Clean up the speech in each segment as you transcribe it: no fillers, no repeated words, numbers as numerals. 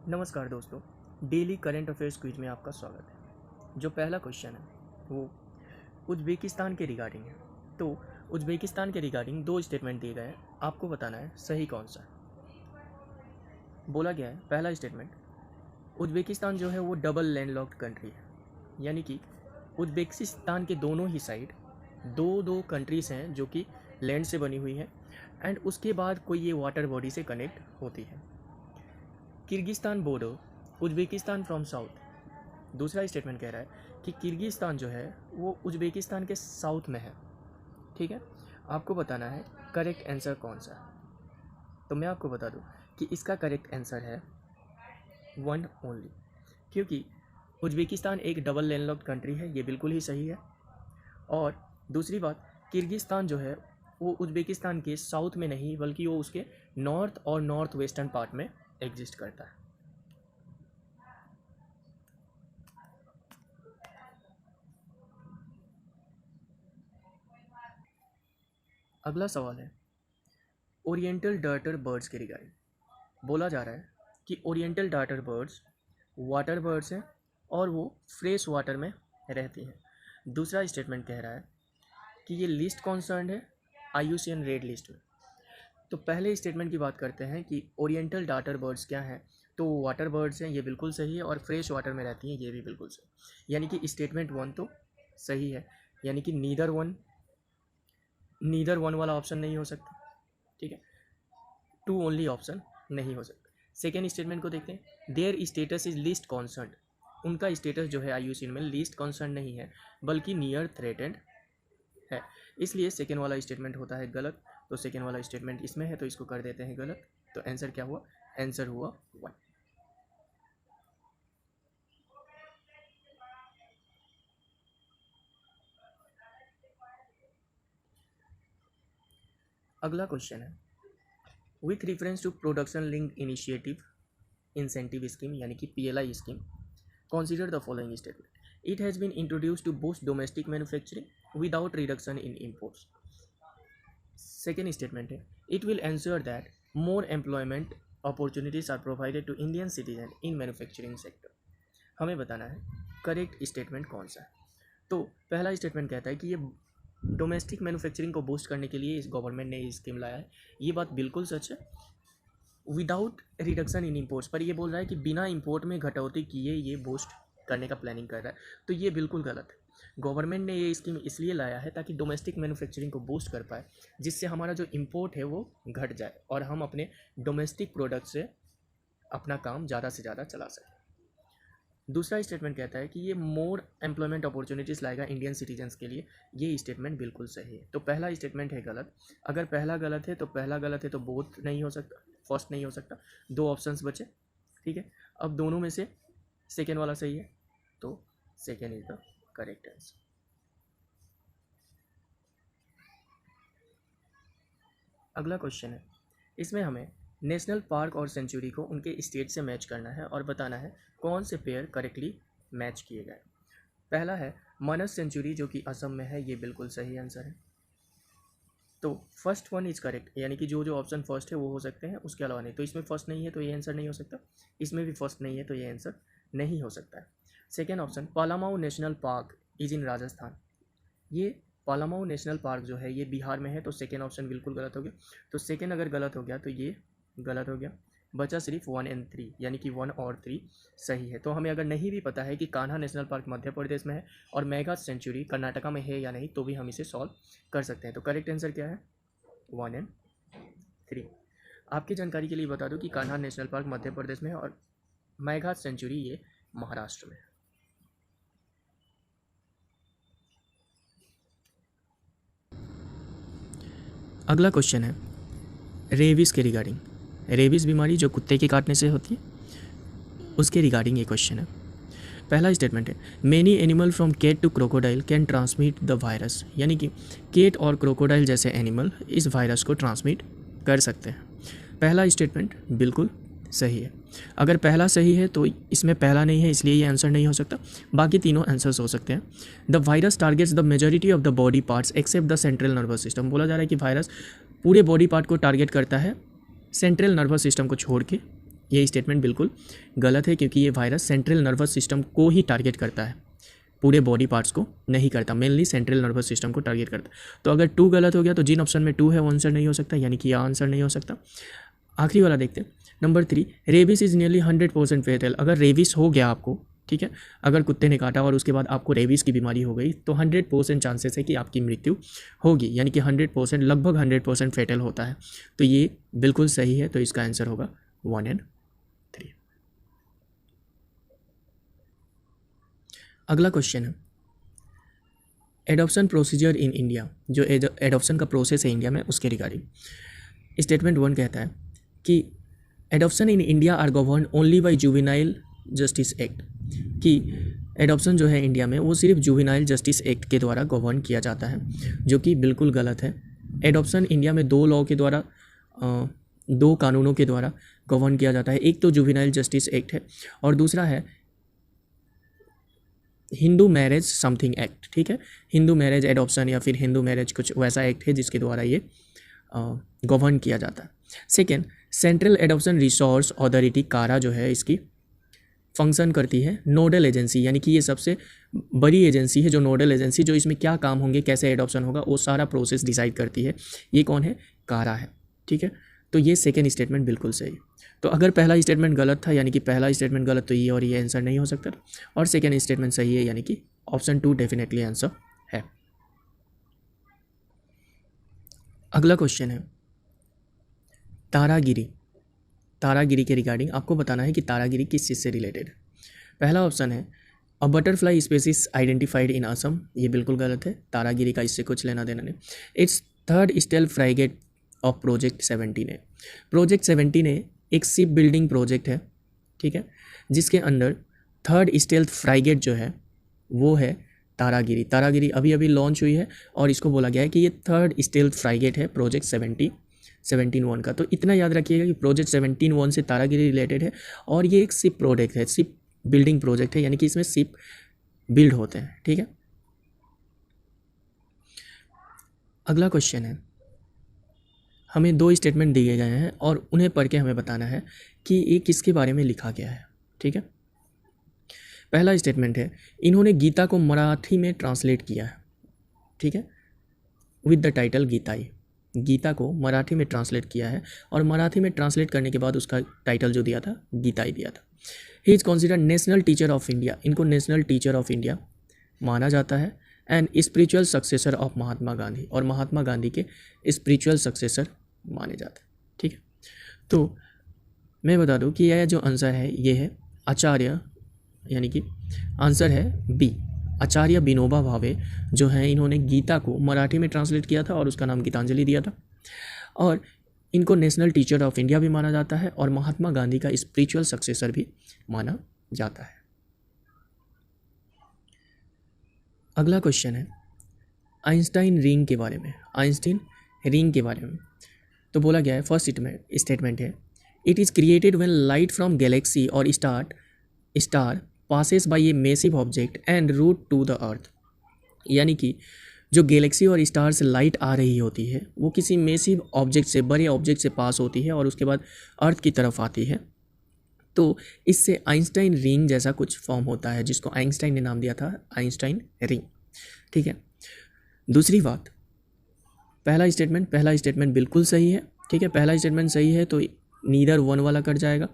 नमस्कार दोस्तों, daily current affairs quiz में आपका स्वागत है। जो पहला क्वेश्चन है वो उज़्बेकिस्तान के रिगार्डिंग है। तो उज़्बेकिस्तान के रिगार्डिंग दो स्टेटमेंट दिए गए हैं, आपको बताना है सही कौन सा है। बोला गया है पहला स्टेटमेंट, उज़्बेकिस्तान जो है वो डबल लैंडलॉक्ड कंट्री है, यानी कि उज़्बेकिस्तान के दोनों ही साइड दो दो कंट्रीज़ हैं जो कि लैंड से बनी हुई है एंड उसके बाद कोई ये वाटर बॉडी से कनेक्ट होती है। Kyrgyzstan border Uzbekistan from south. दूसरा स्टेटमेंट कह रहा है कि किर्गिस्तान जो है वो उज़्बेकिस्तान के साउथ में है। ठीक है, आपको बताना है करेक्ट आंसर कौन सा है। तो मैं आपको बता दूं कि इसका करेक्ट आंसर है वन ओनली, क्योंकि उज़्बेकिस्तान एक डबल लैंडलॉक्ड कंट्री है, ये बिल्कुल ही सही है। और दूसरी बात, किर्गिस्तान जो है वो उज़्बेकिस्तान के साउथ में नहीं बल्कि वो उसके नॉर्थ और नॉर्थ वेस्टर्न पार्ट में एग्जिस्ट करता है। अगला सवाल है ओरिएंटल डार्टर बर्ड्स के रिगार्डिंग। बोला जा रहा है कि oriental darter birds water birds हैं और वो फ्रेश वाटर में रहती हैं। दूसरा स्टेटमेंट कह रहा है कि ये लिस्ट कॉन्सर्न है IUCN रेड लिस्ट में। तो पहले स्टेटमेंट की बात करते हैं कि ओरिएंटल डार्टर बर्ड्स क्या हैं, तो वाटर बर्ड्स हैं, ये बिल्कुल सही है, और फ्रेश वाटर में रहती हैं, ये भी बिल्कुल सही। यानी कि स्टेटमेंट वन तो सही है, यानी कि नीदर वन वाला ऑप्शन नहीं हो सकता। ठीक है, टू ओनली ऑप्शन नहीं हो सकता। सेकेंड स्टेटमेंट को देखते हैं, their status is least concern. उनका स्टेटस जो है IUCN में लीस्ट कॉन्सर्न नहीं है बल्कि नियर थ्रेटेंड है, इसलिए सेकेंड वाला स्टेटमेंट होता है गलत। तो सेकेंड वाला स्टेटमेंट इसमें है तो इसको कर देते हैं गलत। तो आंसर क्या हुआ? आंसर हुआ वन। अगला क्वेश्चन है, with reference to production linked initiative incentive scheme यानी कि PLI scheme, consider the following statement. It has been introduced to boost domestic manufacturing without reduction in imports. Second statement है, it will ensure that more employment opportunities are provided to Indian citizens in manufacturing sector. हमें बताना है correct statement कौन सा है। तो पहला statement कहता है कि ये डोमेस्टिक मैन्युफैक्चरिंग को बूस्ट करने के लिए इस गवर्नमेंट ने ये स्कीम लाया है, ये बात बिल्कुल सच है। विदाउट रिडक्शन इन इम्पोर्ट्स, पर ये बोल रहा है कि बिना इम्पोर्ट में घटौती किए ये बूस्ट करने का प्लानिंग कर रहा है, तो ये बिल्कुल गलत है। गवर्नमेंट ने ये स्कीम इसलिए लाया है ताकि डोमेस्टिक मैन्युफैक्चरिंग को बूस्ट कर पाए, जिससे हमारा जो इम्पोर्ट है वो घट जाए और हम अपने डोमेस्टिक प्रोडक्ट से अपना काम ज़्यादा से ज़्यादा चला सकें। दूसरा स्टेटमेंट कहता है कि ये मोर एम्प्लॉयमेंट अपॉर्चुनिटीज़ लाएगा इंडियन सिटीजन्स के लिए, ये स्टेटमेंट बिल्कुल सही है। तो पहला स्टेटमेंट है गलत। अगर पहला गलत है तो पहला गलत है तो बोथ नहीं हो सकता, फर्स्ट नहीं हो सकता, दो ऑप्शंस बचे। ठीक है, अब दोनों में से सेकेंड वाला सही है, तो second is the correct answer. अगला क्वेश्चन है, इसमें हमें नेशनल पार्क और सेंचुरी को उनके स्टेट से मैच करना है और बताना है कौन से पेयर करेक्टली मैच किए गए। पहला है मानस सेंचुरी जो कि असम में है, ये बिल्कुल सही आंसर है। तो फर्स्ट वन इज करेक्ट, यानी कि जो जो ऑप्शन फर्स्ट है वो हो सकते हैं, उसके अलावा नहीं। तो इसमें फर्स्ट नहीं है तो ये आंसर नहीं हो सकता, इसमें भी फर्स्ट नहीं है तो ये आंसर नहीं हो सकता है। Second option Palamau national park is in Rajasthan, ये पालामाऊ नेशनल पार्क जो है ये बिहार में है, तो सेकेंड ऑप्शन बिल्कुल गलत हो गया। तो सेकेंड अगर गलत हो गया तो ये गलत हो गया, बचा सिर्फ 1 और 3, यानी कि 1 और 3 सही है। तो हमें अगर नहीं भी पता है कि कान्हा नेशनल पार्क मध्य प्रदेश में है और मेगा सेंचुरी कर्नाटका में है या नहीं, तो भी हम इसे सॉल्व कर सकते हैं। तो करेक्ट आंसर क्या है? 1 और 3। आपकी जानकारी के लिए बता दूं कि कान्हा नेशनल पार्क मध्य प्रदेश में है और मेगा सेंचुरी ये महाराष्ट्र में है। अगला क्वेश्चन है रेबीज़ के रिगार्डिंग। रेबीज़ बीमारी जो कुत्ते के काटने से होती है उसके रिगार्डिंग ये क्वेश्चन है। पहला स्टेटमेंट है many animal from cat to crocodile can transmit the virus, यानी कि कैट और क्रोकोडाइल जैसे एनिमल इस वायरस को ट्रांसमिट कर सकते हैं। पहला स्टेटमेंट बिल्कुल सही है। अगर पहला सही है तो इसमें पहला नहीं है, इसलिए ये आंसर नहीं हो सकता, बाकी तीनों आंसर्स हो सकते हैं। The virus targets the majority of the body parts except the central nervous system. बोला जा रहा है कि वायरस पूरे बॉडी पार्ट को टारगेट करता है, सेंट्रल नर्वस सिस्टम को छोड़ के, ये स्टेटमेंट बिल्कुल गलत है, क्योंकि ये वायरस सेंट्रल नर्वस सिस्टम को ही टारगेट करता है, पूरे बॉडी पार्ट्स को नहीं करता, मेनली सेंट्रल नर्वस सिस्टम को टारगेट करता है। तो अगर 2 गलत हो गया तो जिन ऑप्शन में 2 है वो आंसर नहीं हो सकता, यानी कि यह आंसर नहीं हो सकता। आखिरी वाला देखते हैं, number 3, rabies is nearly 100% fatal. अगर रेबिस हो गया आपको, ठीक है, अगर कुत्ते ने काटा और उसके बाद आपको रेबिस की बीमारी हो गई तो 100% चांसेस है कि आपकी मृत्यु होगी, यानी कि 100%, लगभग 100% फेटल होता है। तो ये बिल्कुल सही है, तो इसका आंसर होगा 1 और 3। अगला क्वेश्चन है एडॉप्शन प्रोसीजर इन इंडिया, जो एडॉप्शन का प्रोसेस है इंडिया में उसके रिगार्डिंग। स्टेटमेंट 1 कहता है कि adoption in India are govern only by juvenile justice act, कि एडॉप्शन जो है इंडिया में वो सिर्फ जुवेनाइल जस्टिस एक्ट के द्वारा गवर्न किया जाता है, जो कि बिल्कुल गलत है। एडॉप्शन इंडिया में 2 लॉ के द्वारा 2 कानूनों के द्वारा गवर्न किया जाता है। एक तो जुवेनाइल जस्टिस एक्ट है और दूसरा है हिंदू मैरिज समथिंग एक्ट, ठीक है, हिंदू मैरिज एडॉप्शन या फिर हिंदू मैरिज कुछ वैसा एक्ट है जिसके द्वारा ये गवर्न किया जाता है। Second, central adoption resource authority कारा जो है इसकी फंक्शन करती है नोडल एजेंसी, यानी कि ये सबसे बड़ी एजेंसी है जो नोडल एजेंसी, जो इसमें क्या काम होंगे, कैसे एडॉप्शन होगा, वो सारा प्रोसेस डिसाइड करती है। ये कौन है? कारा है, ठीक है। तो ये सेकेंड स्टेटमेंट बिल्कुल सही। तो अगर पहला स्टेटमेंट गलत था, यानी कि पहला स्टेटमेंट गलत, तो ये और ये आंसर नहीं हो सकता, और सेकेंड स्टेटमेंट सही है, यानी कि ऑप्शन 2 डेफिनेटली आंसर है। अगला क्वेश्चन है तारागिरी। तारागिरी के रिगार्डिंग आपको बताना है कि तारागिरी किस चीज़ से रिलेटेड है। पहला ऑप्शन है a butterfly species identified in Assam, ये बिल्कुल गलत है, तारागिरी का इससे कुछ लेना देना नहीं। It's third stealth frigate of project 17 है। प्रोजेक्ट 17 है एक शिप बिल्डिंग प्रोजेक्ट है, ठीक है, जिसके अंदर थर्ड स्टेल्थ फ्राइगेट जो है वो है तारागिरी। तारागिरी अभी अभी लॉन्च हुई है और इसको बोला गया है कि ये थर्ड स्टेल्थ फ्राइगेट है प्रोजेक्ट 17-1 का। तो इतना याद रखिएगा कि प्रोजेक्ट 17-1 से तारागिरी रिलेटेड है और ये एक शिप प्रोजेक्ट है, शिप बिल्डिंग प्रोजेक्ट है, यानी कि इसमें शिप बिल्ड होते हैं, ठीक है। अगला क्वेश्चन है, हमें 2 स्टेटमेंट दिए गए हैं और उन्हें पढ़ के हमें बताना है कि ये किसके बारे में लिखा गया है, ठीक है। पहला स्टेटमेंट है इन्होंने गीता को मराठी में ट्रांसलेट किया है, ठीक है, with the title Gitai. Gita को मराठी में ट्रांसलेट किया है और मराठी में ट्रांसलेट करने के बाद उसका टाइटल जो दिया था गीताई दिया था। He is considered national teacher of India, इनको नेशनल टीचर ऑफ इंडिया माना जाता है, and spiritual successor of Mahatma Gandhi, और महात्मा गांधी के स्पिरिचुअल सक्सेसर माने जाते हैं, ठीक है। तो मैं बता दूं कि यह जो आंसर है ये है आचार्य, यानी कि आंसर है बी, आचार्य विनोबा भावे जो हैं इन्होंने गीता को मराठी में ट्रांसलेट किया था और उसका नाम गीतांजलि दिया था, और इनको नेशनल टीचर ऑफ इंडिया भी माना जाता है और महात्मा गांधी का स्पिरिचुअल सक्सेसर भी माना जाता है। अगला क्वेश्चन है आइंस्टाइन रिंग के बारे में। आइंस्टाइन रिंग के बारे में तो बोला गया है, फर्स्ट स्टेटमेंट है it is created when light from galaxy और star passes by a massive object and route to the earth, यानी कि जो गैलेक्सी और स्टार से लाइट आ रही होती है वो किसी मैसिव ऑब्जेक्ट से, बड़े ऑब्जेक्ट से पास होती है और उसके बाद अर्थ की तरफ आती है, तो इससे आइंस्टाइन रिंग जैसा कुछ फॉर्म होता है जिसको आइंस्टाइन ने नाम दिया था आइंस्टाइन रिंग, ठीक है। दूसरी बात, पहला स्टेटमेंट बिल्कुल सही है, ठीक है, पहला स्टेटमेंट सही है तो नीदर 1 वाला कट जाएगा,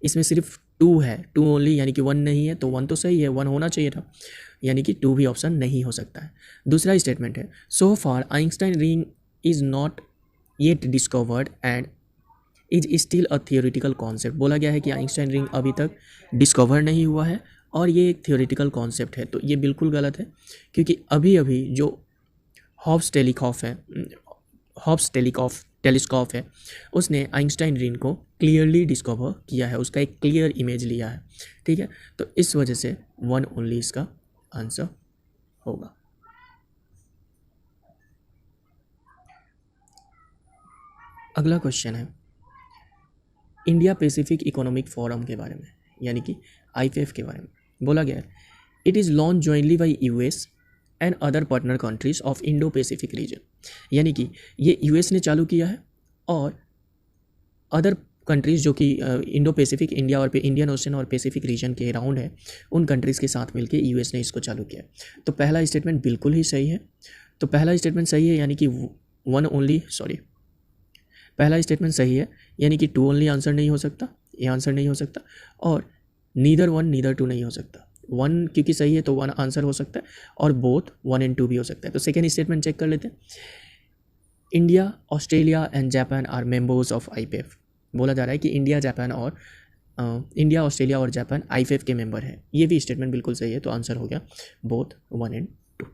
इसमें सिर्फ 2 है, 2 ओनली, यानी कि 1 नहीं है, तो 1 तो सही है, 1 होना चाहिए था, यानी कि 2 भी ऑप्शन नहीं हो सकता है। दूसरा स्टेटमेंट है so far Einstein ring is not yet discovered and is still a theoretical concept. बोला गया है कि आइंस्टाइन रिंग अभी तक डिस्कवर नहीं हुआ है और ये एक थियोरिटिकल कॉन्सेप्ट है, तो ये बिल्कुल गलत है, क्योंकि अभी अभी जो हॉब्स टेलीस्कोप है उसने आइंस्टाइन रिंग को क्लियरली डिस्कवर किया है, उसका एक क्लियर इमेज लिया है, ठीक है। तो इस वजह से 1 ओनली इसका आंसर होगा। अगला क्वेश्चन है इंडिया पैसिफिक इकोनॉमिक फोरम के बारे में, यानी कि IPEF के बारे में। बोला गया है it is launch jointly by US and other partner countries of Indo Pacific region, यानी कि ये US ने चालू किया है और अदर कंट्रीज़ जो कि इंडो पैसिफिक, इंडिया और इंडियन ओशन और पैसिफिक रीजन के अराउंड है, उन कंट्रीज़ के साथ मिलकर यूएस ने इसको चालू किया। तो पहला स्टेटमेंट बिल्कुल ही सही है। तो पहला स्टेटमेंट सही है, यानी कि पहला स्टेटमेंट सही है, यानी कि टू ओनली आंसर नहीं हो सकता, ये आंसर नहीं हो सकता, और नीदर वन नीदर टू नहीं हो सकता। वन क्योंकि सही है तो वन आंसर हो सकता है, और बोथ 1 and 2 भी हो सकता है। तो सेकेंड स्टेटमेंट चेक कर लेते हैं। India, Australia and Japan are members of IPF. बोला जा रहा है कि इंडिया, ऑस्ट्रेलिया और जापान आईपीएफ के मेंबर हैं। ये भी स्टेटमेंट बिल्कुल सही है, तो आंसर हो गया बोथ 1 and 2।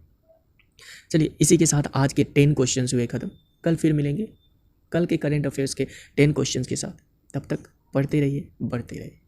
चलिए, इसी के साथ आज के 10 क्वेश्चन हुए ख़त्म। कल फिर मिलेंगे कल के करेंट अफेयर्स के 10 क्वेश्चन के साथ। तब तक पढ़ते रहिए, बढ़ते रहिए।